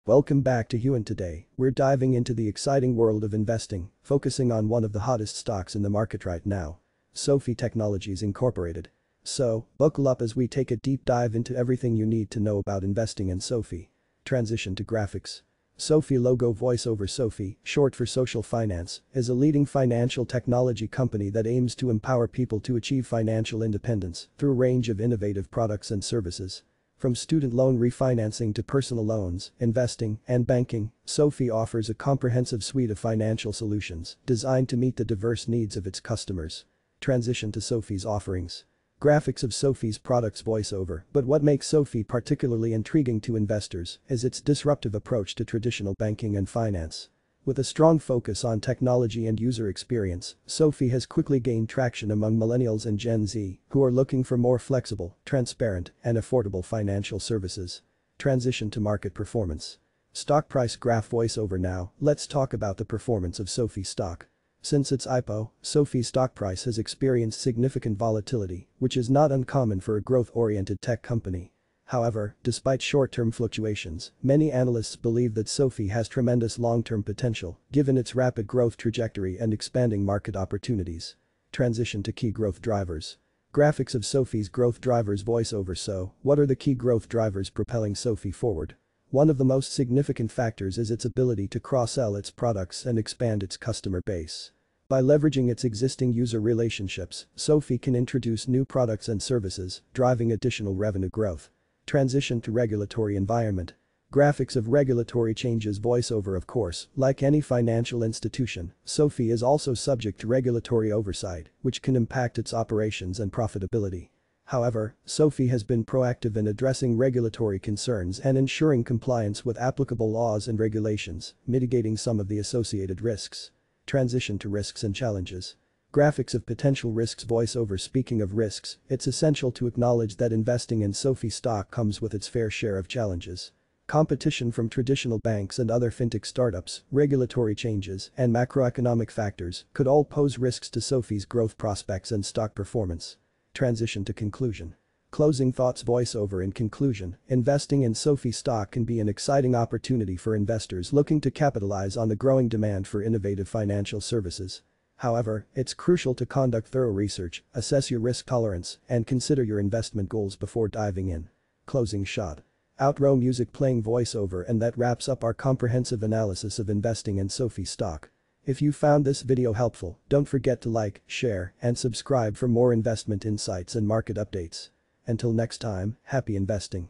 Welcome back to Huan. Today, we're diving into the exciting world of investing, focusing on one of the hottest stocks in the market right now. SoFi Technologies Incorporated. So, buckle up as we take a deep dive into everything you need to know about investing in SoFi. Transition to graphics. SoFi logo. VoiceOver. SoFi, short for social finance, is a leading financial technology company that aims to empower people to achieve financial independence through a range of innovative products and services. From student loan refinancing to personal loans, investing, and banking, SoFi offers a comprehensive suite of financial solutions designed to meet the diverse needs of its customers. Transition to SoFi's offerings. Graphics of SoFi's products. VoiceOver. But what makes SoFi particularly intriguing to investors is its disruptive approach to traditional banking and finance. With a strong focus on technology and user experience, SoFi has quickly gained traction among millennials and Gen Z who are looking for more flexible, transparent, and affordable financial services. Transition to market performance. Stock price graph. VoiceOver. Now, let's talk about the performance of SoFi stock. Since its IPO, SoFi's stock price has experienced significant volatility, which is not uncommon for a growth-oriented tech company. However, despite short-term fluctuations, many analysts believe that SoFi has tremendous long-term potential, given its rapid growth trajectory and expanding market opportunities. Transition to key growth drivers. Graphics of SoFi's growth drivers. VoiceOver. So, what are the key growth drivers propelling SoFi forward? One of the most significant factors is its ability to cross-sell its products and expand its customer base. By leveraging its existing user relationships, SoFi can introduce new products and services, driving additional revenue growth. Transition to regulatory environment. Graphics of regulatory changes. VoiceOver. Of course, like any financial institution, SoFi is also subject to regulatory oversight, which can impact its operations and profitability. However, SoFi has been proactive in addressing regulatory concerns and ensuring compliance with applicable laws and regulations, mitigating some of the associated risks. Transition to risks and challenges. Graphics of potential risks. VoiceOver. Speaking of risks, it's essential to acknowledge that investing in SoFi stock comes with its fair share of challenges. Competition from traditional banks and other fintech startups, regulatory changes, and macroeconomic factors could all pose risks to SoFi's growth prospects and stock performance. Transition to conclusion. Closing thoughts. VoiceOver. In conclusion, investing in SoFi stock can be an exciting opportunity for investors looking to capitalize on the growing demand for innovative financial services. However, it's crucial to conduct thorough research, assess your risk tolerance, and consider your investment goals before diving in. Closing shot. Outro music playing. VoiceOver. And that wraps up our comprehensive analysis of investing in SoFi stock. If you found this video helpful, don't forget to like, share, and subscribe for more investment insights and market updates. Until next time, happy investing.